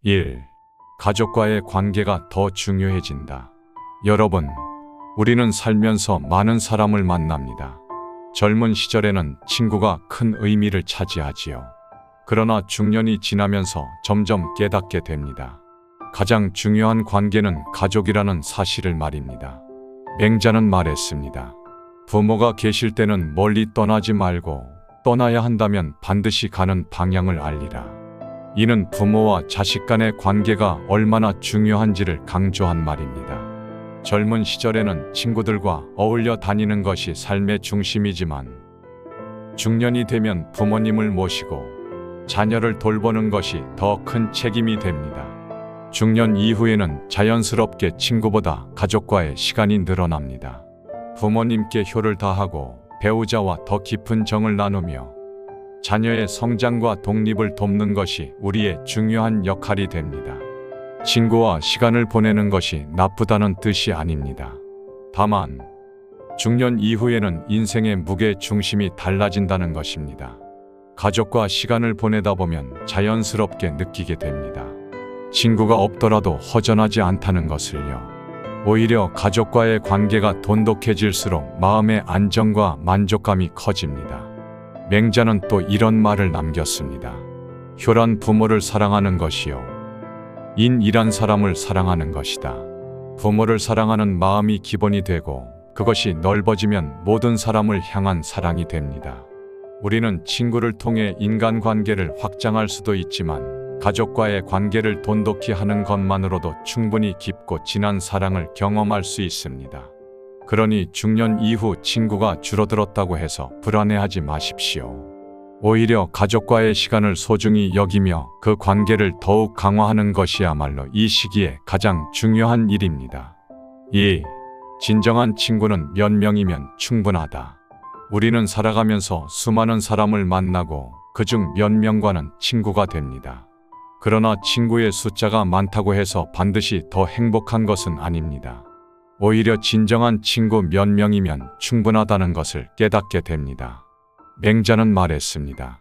1. 가족과의 관계가 더 중요해진다. 여러분, 우리는 살면서 많은 사람을 만납니다. 젊은 시절에는 친구가 큰 의미를 차지하지요. 그러나 중년이 지나면서 점점 깨닫게 됩니다. 가장 중요한 관계는 가족이라는 사실을 말입니다. 맹자는 말했습니다. 부모가 계실 때는 멀리 떠나지 말고 떠나야 한다면 반드시 가는 방향을 알리라. 이는 부모와 자식 간의 관계가 얼마나 중요한지를 강조한 말입니다. 젊은 시절에는 친구들과 어울려 다니는 것이 삶의 중심이지만 중년이 되면 부모님을 모시고 자녀를 돌보는 것이 더 큰 책임이 됩니다. 중년 이후에는 자연스럽게 친구보다 가족과의 시간이 늘어납니다. 부모님께 효를 다하고 배우자와 더 깊은 정을 나누며 자녀의 성장과 독립을 돕는 것이 우리의 중요한 역할이 됩니다. 친구와 시간을 보내는 것이 나쁘다는 뜻이 아닙니다. 다만 중년 이후에는 인생의 무게 중심이 달라진다는 것입니다. 가족과 시간을 보내다 보면 자연스럽게 느끼게 됩니다. 친구가 없더라도 허전하지 않다는 것을요. 오히려 가족과의 관계가 돈독해질수록 마음의 안정과 만족감이 커집니다. 맹자는 또 이런 말을 남겼습니다. 효란 부모를 사랑하는 것이요. 인이란 사람을 사랑하는 것이다. 부모를 사랑하는 마음이 기본이 되고 그것이 넓어지면 모든 사람을 향한 사랑이 됩니다. 우리는 친구를 통해 인간관계를 확장할 수도 있지만 가족과의 관계를 돈독히 하는 것만으로도 충분히 깊고 진한 사랑을 경험할 수 있습니다. 그러니 중년 이후 친구가 줄어들었다고 해서 불안해하지 마십시오. 오히려 가족과의 시간을 소중히 여기며 그 관계를 더욱 강화하는 것이야말로 이 시기에 가장 중요한 일입니다. 2. 진정한 친구는 몇 명이면 충분하다. 우리는 살아가면서 수많은 사람을 만나고 그중 몇 명과는 친구가 됩니다. 그러나 친구의 숫자가 많다고 해서 반드시 더 행복한 것은 아닙니다. 오히려 진정한 친구 몇 명이면 충분하다는 것을 깨닫게 됩니다. 맹자는 말했습니다.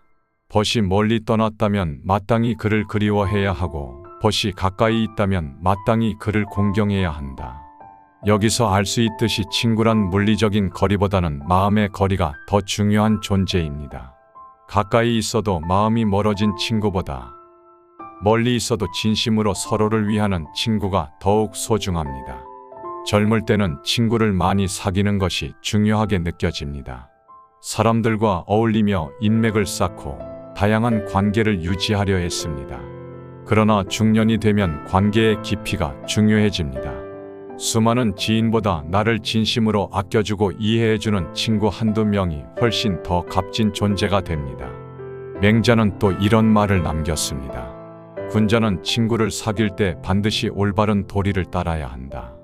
벗이 멀리 떠났다면 마땅히 그를 그리워해야 하고 벗이 가까이 있다면 마땅히 그를 공경해야 한다. 여기서 알 수 있듯이 친구란 물리적인 거리보다는 마음의 거리가 더 중요한 존재입니다. 가까이 있어도 마음이 멀어진 친구보다 멀리 있어도 진심으로 서로를 위하는 친구가 더욱 소중합니다. 젊을 때는 친구를 많이 사귀는 것이 중요하게 느껴집니다. 사람들과 어울리며 인맥을 쌓고 다양한 관계를 유지하려 했습니다. 그러나 중년이 되면 관계의 깊이가 중요해집니다. 수많은 지인보다 나를 진심으로 아껴주고 이해해주는 친구 한두 명이 훨씬 더 값진 존재가 됩니다. 맹자는 또 이런 말을 남겼습니다. 군자는 친구를 사귈 때 반드시 올바른 도리를 따라야 한다.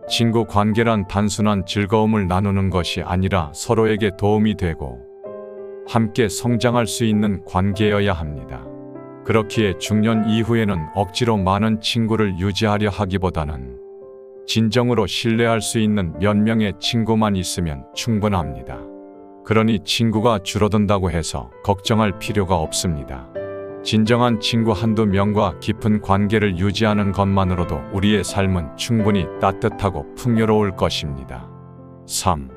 친구 관계란 단순한 즐거움을 나누는 것이 아니라 서로에게 도움이 되고 함께 성장할 수 있는 관계여야 합니다. 그렇기에 중년 이후에는 억지로 많은 친구를 유지하려 하기보다는 진정으로 신뢰할 수 있는 몇 명의 친구만 있으면 충분합니다. 그러니 친구가 줄어든다고 해서 걱정할 필요가 없습니다. 진정한 친구 한두 명과 깊은 관계를 유지하는 것만으로도 우리의 삶은 충분히 따뜻하고 풍요로울 것입니다. 3.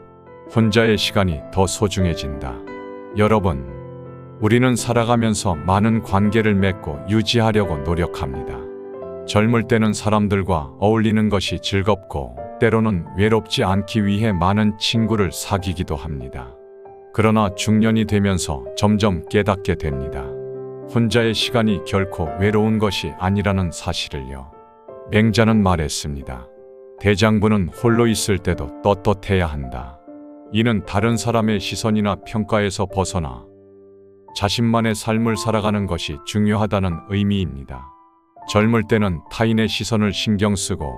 혼자의 시간이 더 소중해진다. 여러분, 우리는 살아가면서 많은 관계를 맺고 유지하려고 노력합니다. 젊을 때는 사람들과 어울리는 것이 즐겁고 때로는 외롭지 않기 위해 많은 친구를 사귀기도 합니다. 그러나 중년이 되면서 점점 깨닫게 됩니다. 혼자의 시간이 결코 외로운 것이 아니라는 사실을요. 맹자는 말했습니다. 대장부는 홀로 있을 때도 떳떳해야 한다. 이는 다른 사람의 시선이나 평가에서 벗어나 자신만의 삶을 살아가는 것이 중요하다는 의미입니다. 젊을 때는 타인의 시선을 신경 쓰고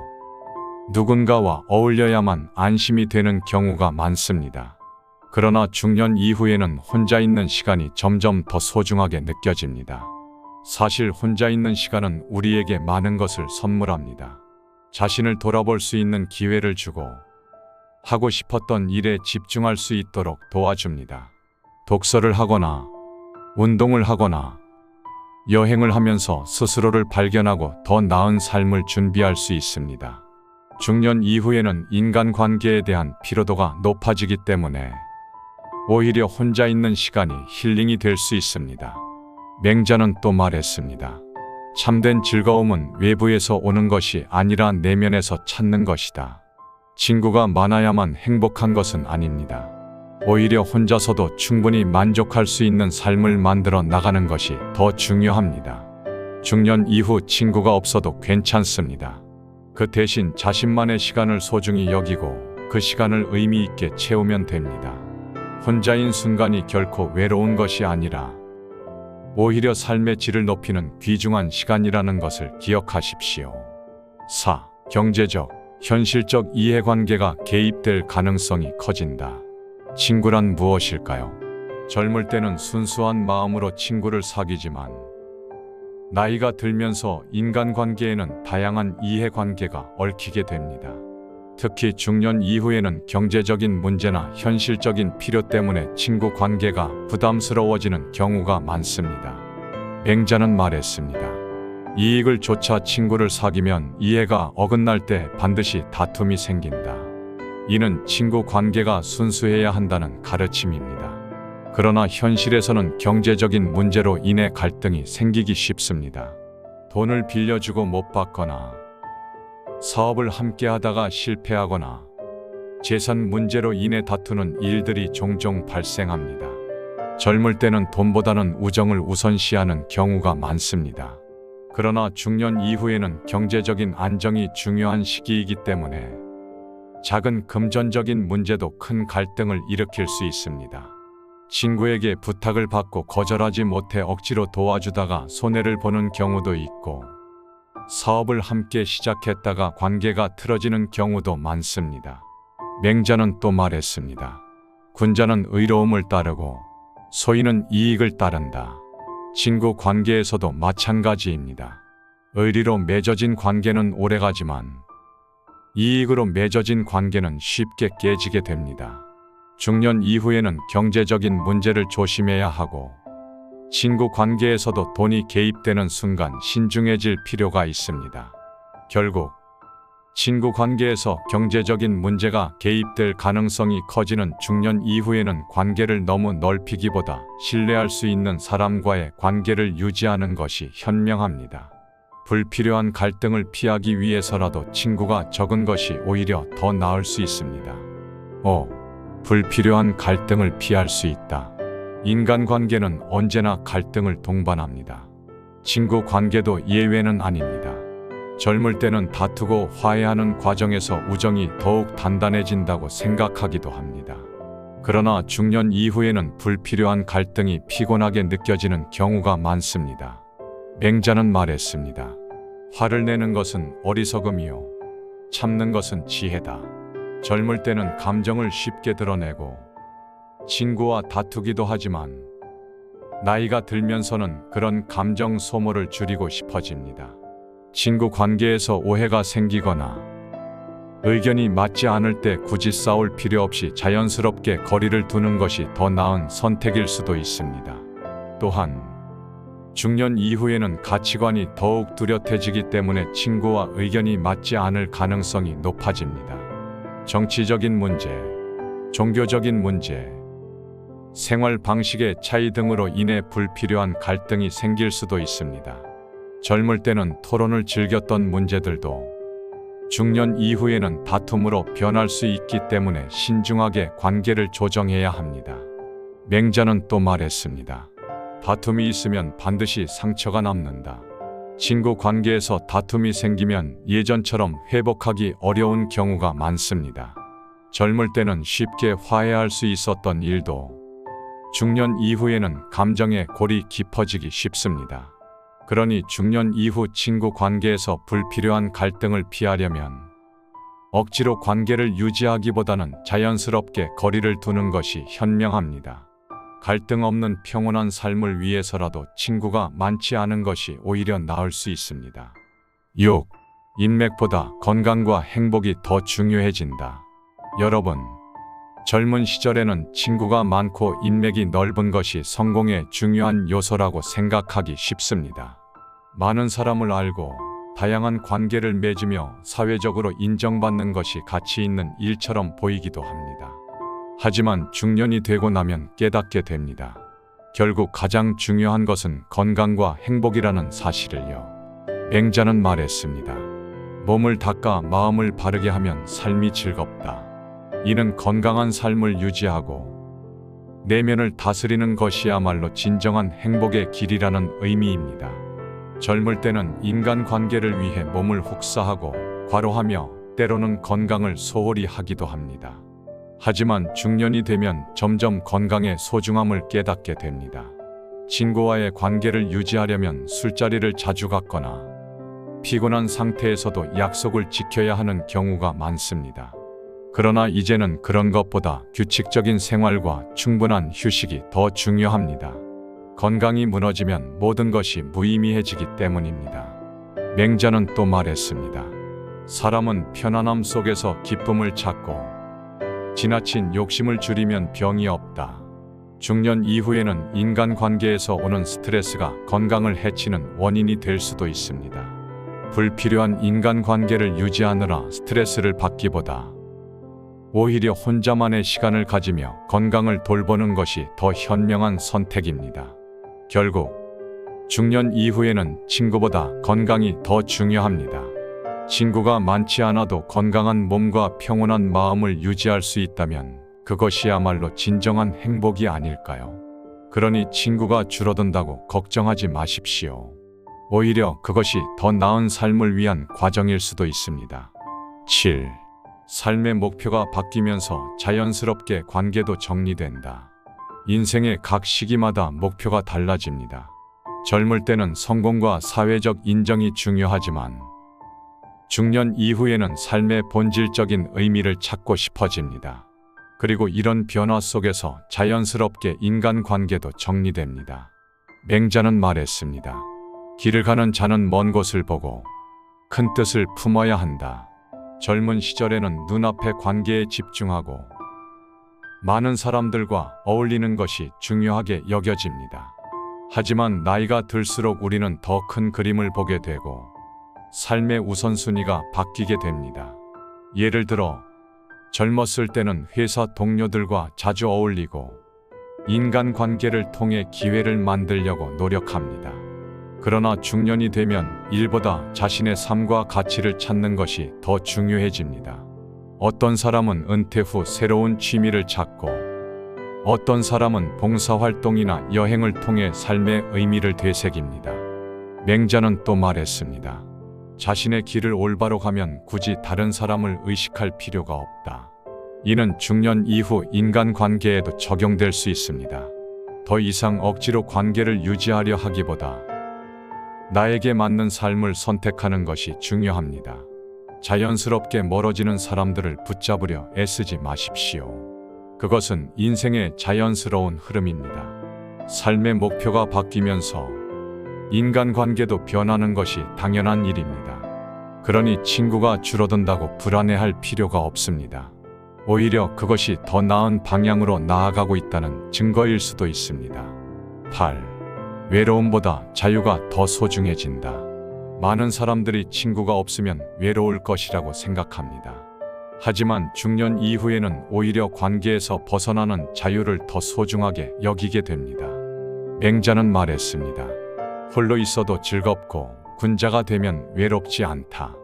누군가와 어울려야만 안심이 되는 경우가 많습니다. 그러나 중년 이후에는 혼자 있는 시간이 점점 더 소중하게 느껴집니다. 사실 혼자 있는 시간은 우리에게 많은 것을 선물합니다. 자신을 돌아볼 수 있는 기회를 주고 하고 싶었던 일에 집중할 수 있도록 도와줍니다. 독서를 하거나 운동을 하거나 여행을 하면서 스스로를 발견하고 더 나은 삶을 준비할 수 있습니다. 중년 이후에는 인간관계에 대한 피로도가 높아지기 때문에 오히려 혼자 있는 시간이 힐링이 될 수 있습니다. 맹자는 또 말했습니다. 참된 즐거움은 외부에서 오는 것이 아니라 내면에서 찾는 것이다. 친구가 많아야만 행복한 것은 아닙니다. 오히려 혼자서도 충분히 만족할 수 있는 삶을 만들어 나가는 것이 더 중요합니다. 중년 이후 친구가 없어도 괜찮습니다. 그 대신 자신만의 시간을 소중히 여기고 그 시간을 의미 있게 채우면 됩니다. 혼자인 순간이 결코 외로운 것이 아니라 오히려 삶의 질을 높이는 귀중한 시간이라는 것을 기억하십시오. 4. 경제적, 현실적 이해관계가 개입될 가능성이 커진다. 친구란 무엇일까요? 젊을 때는 순수한 마음으로 친구를 사귀지만 나이가 들면서 인간관계에는 다양한 이해관계가 얽히게 됩니다. 특히 중년 이후에는 경제적인 문제나 현실적인 필요 때문에 친구 관계가 부담스러워지는 경우가 많습니다. 맹자는 말했습니다. 이익을 좇아 친구를 사귀면 이해가 어긋날 때 반드시 다툼이 생긴다. 이는 친구 관계가 순수해야 한다는 가르침입니다. 그러나 현실에서는 경제적인 문제로 인해 갈등이 생기기 쉽습니다. 돈을 빌려주고 못 받거나 사업을 함께 하다가 실패하거나 재산 문제로 인해 다투는 일들이 종종 발생합니다. 젊을 때는 돈보다는 우정을 우선시하는 경우가 많습니다. 그러나 중년 이후에는 경제적인 안정이 중요한 시기이기 때문에 작은 금전적인 문제도 큰 갈등을 일으킬 수 있습니다. 친구에게 부탁을 받고 거절하지 못해 억지로 도와주다가 손해를 보는 경우도 있고 사업을 함께 시작했다가 관계가 틀어지는 경우도 많습니다. 맹자는 또 말했습니다. 군자는 의로움을 따르고 소인은 이익을 따른다. 친구 관계에서도 마찬가지입니다. 의리로 맺어진 관계는 오래가지만 이익으로 맺어진 관계는 쉽게 깨지게 됩니다. 중년 이후에는 경제적인 문제를 조심해야 하고 친구 관계에서도 돈이 개입되는 순간 신중해질 필요가 있습니다. 결국 친구 관계에서 경제적인 문제가 개입될 가능성이 커지는 중년 이후에는 관계를 너무 넓히기보다 신뢰할 수 있는 사람과의 관계를 유지하는 것이 현명합니다. 불필요한 갈등을 피하기 위해서라도 친구가 적은 것이 오히려 더 나을 수 있습니다. 5. 불필요한 갈등을 피할 수 있다. 인간관계는 언제나 갈등을 동반합니다. 친구 관계도 예외는 아닙니다. 젊을 때는 다투고 화해하는 과정에서 우정이 더욱 단단해진다고 생각하기도 합니다. 그러나 중년 이후에는 불필요한 갈등이 피곤하게 느껴지는 경우가 많습니다. 맹자는 말했습니다. 화를 내는 것은 어리석음이요 참는 것은 지혜다. 젊을 때는 감정을 쉽게 드러내고 친구와 다투기도 하지만 나이가 들면서는 그런 감정 소모를 줄이고 싶어집니다. 친구 관계에서 오해가 생기거나 의견이 맞지 않을 때 굳이 싸울 필요 없이 자연스럽게 거리를 두는 것이 더 나은 선택일 수도 있습니다. 또한 중년 이후에는 가치관이 더욱 뚜렷해지기 때문에 친구와 의견이 맞지 않을 가능성이 높아집니다. 정치적인 문제, 종교적인 문제, 생활 방식의 차이 등으로 인해 불필요한 갈등이 생길 수도 있습니다. 젊을 때는 토론을 즐겼던 문제들도 중년 이후에는 다툼으로 변할 수 있기 때문에 신중하게 관계를 조정해야 합니다. 맹자는 또 말했습니다. 다툼이 있으면 반드시 상처가 남는다. 친구 관계에서 다툼이 생기면 예전처럼 회복하기 어려운 경우가 많습니다. 젊을 때는 쉽게 화해할 수 있었던 일도 중년 이후에는 감정의 골이 깊어지기 쉽습니다. 그러니 중년 이후 친구 관계에서 불필요한 갈등을 피하려면 억지로 관계를 유지하기보다는 자연스럽게 거리를 두는 것이 현명합니다. 갈등 없는 평온한 삶을 위해서라도 친구가 많지 않은 것이 오히려 나을 수 있습니다. 6. 인맥보다 건강과 행복이 더 중요해진다. 여러분, 젊은 시절에는 친구가 많고 인맥이 넓은 것이 성공의 중요한 요소라고 생각하기 쉽습니다. 많은 사람을 알고 다양한 관계를 맺으며 사회적으로 인정받는 것이 가치 있는 일처럼 보이기도 합니다. 하지만 중년이 되고 나면 깨닫게 됩니다. 결국 가장 중요한 것은 건강과 행복이라는 사실을요. 맹자는 말했습니다. 몸을 닦아 마음을 바르게 하면 삶이 즐겁다. 이는 건강한 삶을 유지하고 내면을 다스리는 것이야말로 진정한 행복의 길이라는 의미입니다. 젊을 때는 인간관계를 위해 몸을 혹사하고 과로하며 때로는 건강을 소홀히 하기도 합니다. 하지만 중년이 되면 점점 건강의 소중함을 깨닫게 됩니다. 친구와의 관계를 유지하려면 술자리를 자주 갔거나 피곤한 상태에서도 약속을 지켜야 하는 경우가 많습니다. 그러나 이제는 그런 것보다 규칙적인 생활과 충분한 휴식이 더 중요합니다. 건강이 무너지면 모든 것이 무의미해지기 때문입니다. 맹자는 또 말했습니다. 사람은 편안함 속에서 기쁨을 찾고 지나친 욕심을 줄이면 병이 없다. 중년 이후에는 인간관계에서 오는 스트레스가 건강을 해치는 원인이 될 수도 있습니다. 불필요한 인간관계를 유지하느라 스트레스를 받기보다 오히려 혼자만의 시간을 가지며 건강을 돌보는 것이 더 현명한 선택입니다. 결국 중년 이후에는 친구보다 건강이 더 중요합니다. 친구가 많지 않아도 건강한 몸과 평온한 마음을 유지할 수 있다면 그것이야말로 진정한 행복이 아닐까요? 그러니 친구가 줄어든다고 걱정하지 마십시오. 오히려 그것이 더 나은 삶을 위한 과정일 수도 있습니다. 7. 삶의 목표가 바뀌면서 자연스럽게 관계도 정리된다. 인생의 각 시기마다 목표가 달라집니다. 젊을 때는 성공과 사회적 인정이 중요하지만 중년 이후에는 삶의 본질적인 의미를 찾고 싶어집니다. 그리고 이런 변화 속에서 자연스럽게 인간관계도 정리됩니다. 맹자는 말했습니다. 길을 가는 자는 먼 곳을 보고 큰 뜻을 품어야 한다. 젊은 시절에는 눈앞의 관계에 집중하고 많은 사람들과 어울리는 것이 중요하게 여겨집니다. 하지만 나이가 들수록 우리는 더 큰 그림을 보게 되고 삶의 우선순위가 바뀌게 됩니다. 예를 들어 젊었을 때는 회사 동료들과 자주 어울리고 인간관계를 통해 기회를 만들려고 노력합니다. 그러나 중년이 되면 일보다 자신의 삶과 가치를 찾는 것이 더 중요해집니다. 어떤 사람은 은퇴 후 새로운 취미를 찾고 어떤 사람은 봉사활동이나 여행을 통해 삶의 의미를 되새깁니다. 맹자는 또 말했습니다. 자신의 길을 올바로 가면 굳이 다른 사람을 의식할 필요가 없다. 이는 중년 이후 인간관계에도 적용될 수 있습니다. 더 이상 억지로 관계를 유지하려 하기보다 나에게 맞는 삶을 선택하는 것이 중요합니다. 자연스럽게 멀어지는 사람들을 붙잡으려 애쓰지 마십시오. 그것은 인생의 자연스러운 흐름입니다. 삶의 목표가 바뀌면서 인간관계도 변하는 것이 당연한 일입니다. 그러니 친구가 줄어든다고 불안해할 필요가 없습니다. 오히려 그것이 더 나은 방향으로 나아가고 있다는 증거일 수도 있습니다. 8. 외로움보다 자유가 더 소중해진다. 많은 사람들이 친구가 없으면 외로울 것이라고 생각합니다. 하지만 중년 이후에는 오히려 관계에서 벗어나는 자유를 더 소중하게 여기게 됩니다. 맹자는 말했습니다. 홀로 있어도 즐겁고 군자가 되면 외롭지 않다.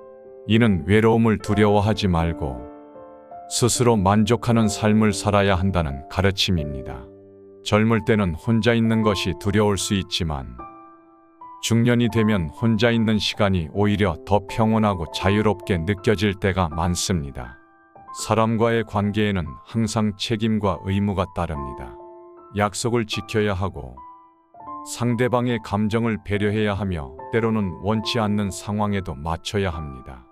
이는 외로움을 두려워하지 말고 스스로 만족하는 삶을 살아야 한다는 가르침입니다. 젊을 때는 혼자 있는 것이 두려울 수 있지만 중년이 되면 혼자 있는 시간이 오히려 더 평온하고 자유롭게 느껴질 때가 많습니다. 사람과의 관계에는 항상 책임과 의무가 따릅니다. 약속을 지켜야 하고 상대방의 감정을 배려해야 하며 때로는 원치 않는 상황에도 맞춰야 합니다.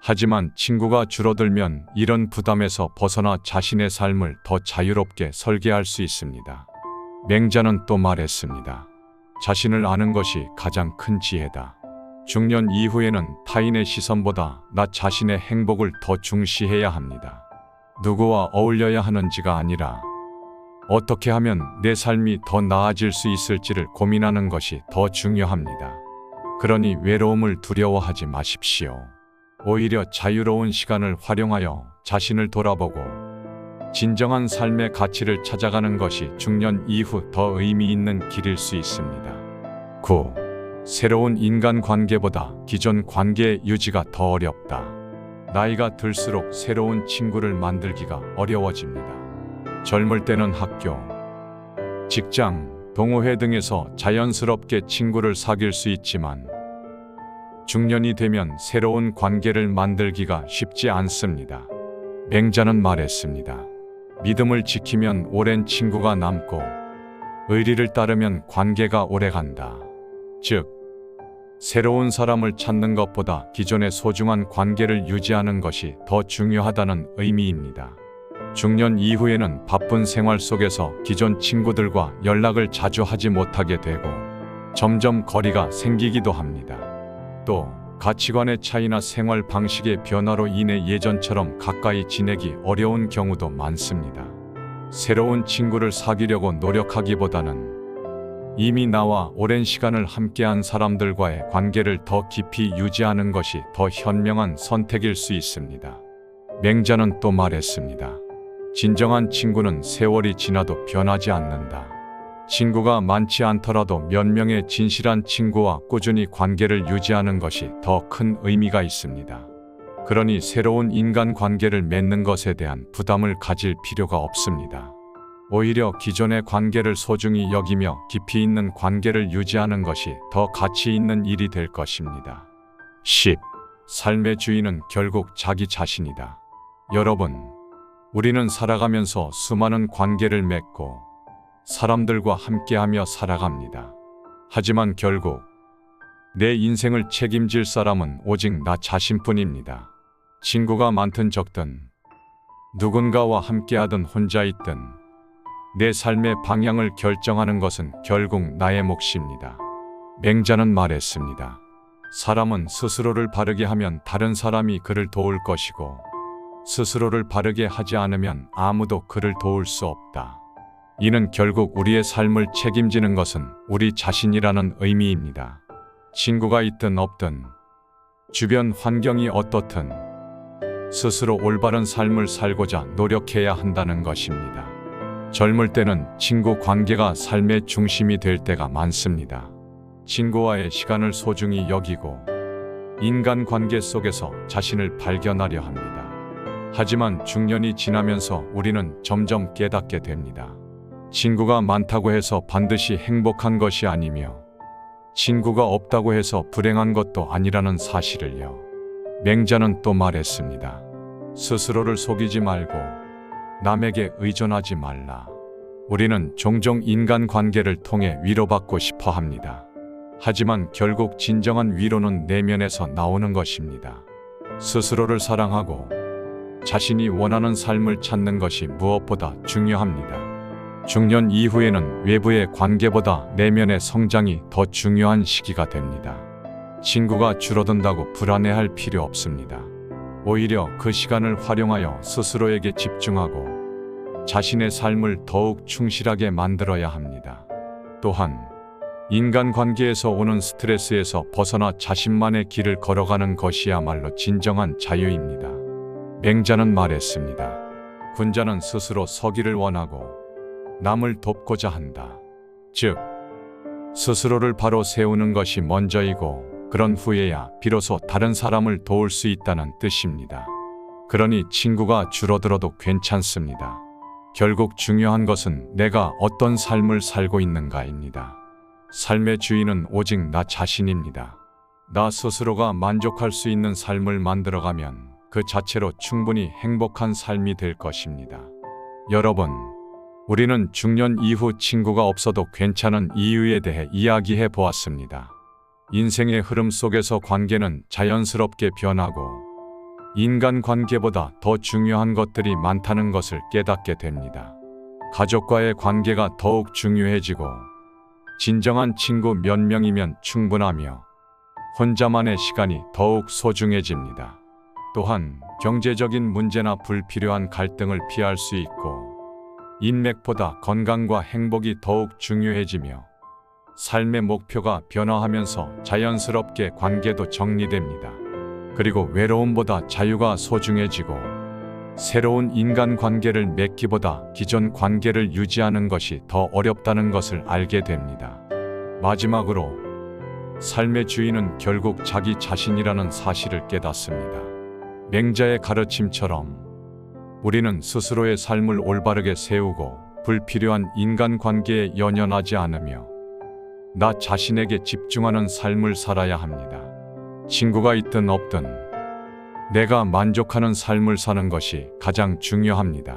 하지만 친구가 줄어들면 이런 부담에서 벗어나 자신의 삶을 더 자유롭게 설계할 수 있습니다. 맹자는 또 말했습니다. 자신을 아는 것이 가장 큰 지혜다. 중년 이후에는 타인의 시선보다 나 자신의 행복을 더 중시해야 합니다. 누구와 어울려야 하는지가 아니라 어떻게 하면 내 삶이 더 나아질 수 있을지를 고민하는 것이 더 중요합니다. 그러니 외로움을 두려워하지 마십시오. 오히려 자유로운 시간을 활용하여 자신을 돌아보고 진정한 삶의 가치를 찾아가는 것이 중년 이후 더 의미 있는 길일 수 있습니다. 9. 새로운 인간관계보다 기존 관계의 유지가 더 어렵다. 나이가 들수록 새로운 친구를 만들기가 어려워집니다. 젊을 때는 학교, 직장, 동호회 등에서 자연스럽게 친구를 사귈 수 있지만 중년이 되면 새로운 관계를 만들기가 쉽지 않습니다. 맹자는 말했습니다. 믿음을 지키면 오랜 친구가 남고 의리를 따르면 관계가 오래간다. 즉, 새로운 사람을 찾는 것보다 기존의 소중한 관계를 유지하는 것이 더 중요하다는 의미입니다. 중년 이후에는 바쁜 생활 속에서 기존 친구들과 연락을 자주 하지 못하게 되고 점점 거리가 생기기도 합니다. 또 가치관의 차이나 생활 방식의 변화로 인해 예전처럼 가까이 지내기 어려운 경우도 많습니다. 새로운 친구를 사귀려고 노력하기보다는 이미 나와 오랜 시간을 함께한 사람들과의 관계를 더 깊이 유지하는 것이 더 현명한 선택일 수 있습니다. 맹자는 또 말했습니다. 진정한 친구는 세월이 지나도 변하지 않는다. 친구가 많지 않더라도 몇 명의 진실한 친구와 꾸준히 관계를 유지하는 것이 더 큰 의미가 있습니다. 그러니 새로운 인간관계를 맺는 것에 대한 부담을 가질 필요가 없습니다. 오히려 기존의 관계를 소중히 여기며 깊이 있는 관계를 유지하는 것이 더 가치 있는 일이 될 것입니다. 10. 삶의 주인은 결국 자기 자신이다. 여러분, 우리는 살아가면서 수많은 관계를 맺고 사람들과 함께하며 살아갑니다. 하지만 결국 내 인생을 책임질 사람은 오직 나 자신뿐입니다. 친구가 많든 적든, 누군가와 함께하든 혼자 있든 내 삶의 방향을 결정하는 것은 결국 나의 몫입니다. 맹자는 말했습니다. 사람은 스스로를 바르게 하면 다른 사람이 그를 도울 것이고 스스로를 바르게 하지 않으면 아무도 그를 도울 수 없다. 이는 결국 우리의 삶을 책임지는 것은 우리 자신이라는 의미입니다. 친구가 있든 없든, 주변 환경이 어떻든 스스로 올바른 삶을 살고자 노력해야 한다는 것입니다. 젊을 때는 친구 관계가 삶의 중심이 될 때가 많습니다. 친구와의 시간을 소중히 여기고 인간관계 속에서 자신을 발견하려 합니다. 하지만 중년이 지나면서 우리는 점점 깨닫게 됩니다. 친구가 많다고 해서 반드시 행복한 것이 아니며 친구가 없다고 해서 불행한 것도 아니라는 사실을요. 맹자는 또 말했습니다. 스스로를 속이지 말고 남에게 의존하지 말라. 우리는 종종 인간관계를 통해 위로받고 싶어 합니다. 하지만 결국 진정한 위로는 내면에서 나오는 것입니다. 스스로를 사랑하고 자신이 원하는 삶을 찾는 것이 무엇보다 중요합니다. 중년 이후에는 외부의 관계보다 내면의 성장이 더 중요한 시기가 됩니다. 친구가 줄어든다고 불안해할 필요 없습니다. 오히려 그 시간을 활용하여 스스로에게 집중하고 자신의 삶을 더욱 충실하게 만들어야 합니다. 또한 인간관계에서 오는 스트레스에서 벗어나 자신만의 길을 걸어가는 것이야말로 진정한 자유입니다. 맹자는 말했습니다. 군자는 스스로 서기를 원하고 남을 돕고자 한다. 즉, 스스로를 바로 세우는 것이 먼저이고 그런 후에야 비로소 다른 사람을 도울 수 있다는 뜻입니다. 그러니 친구가 줄어들어도 괜찮습니다. 결국 중요한 것은 내가 어떤 삶을 살고 있는가입니다. 삶의 주인은 오직 나 자신입니다. 나 스스로가 만족할 수 있는 삶을 만들어가면 그 자체로 충분히 행복한 삶이 될 것입니다. 여러분, 우리는 중년 이후 친구가 없어도 괜찮은 이유에 대해 이야기해 보았습니다. 인생의 흐름 속에서 관계는 자연스럽게 변하고 인간관계보다 더 중요한 것들이 많다는 것을 깨닫게 됩니다. 가족과의 관계가 더욱 중요해지고 진정한 친구 몇 명이면 충분하며 혼자만의 시간이 더욱 소중해집니다. 또한 경제적인 문제나 불필요한 갈등을 피할 수 있고 인맥보다 건강과 행복이 더욱 중요해지며 삶의 목표가 변화하면서 자연스럽게 관계도 정리됩니다. 그리고 외로움보다 자유가 소중해지고 새로운 인간관계를 맺기보다 기존 관계를 유지하는 것이 더 어렵다는 것을 알게 됩니다. 마지막으로 삶의 주인은 결국 자기 자신이라는 사실을 깨닫습니다. 맹자의 가르침처럼 우리는 스스로의 삶을 올바르게 세우고 불필요한 인간관계에 연연하지 않으며 나 자신에게 집중하는 삶을 살아야 합니다. 친구가 있든 없든 내가 만족하는 삶을 사는 것이 가장 중요합니다.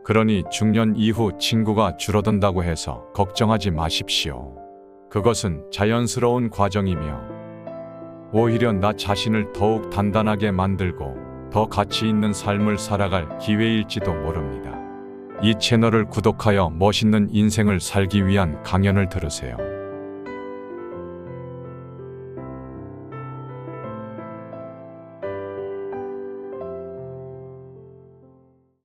그러니 중년 이후 친구가 줄어든다고 해서 걱정하지 마십시오. 그것은 자연스러운 과정이며 오히려 나 자신을 더욱 단단하게 만들고 더 가치 있는 삶을 살아갈 기회일지도 모릅니다. 이 채널을 구독하여 멋있는 인생을 살기 위한 강연을 들으세요.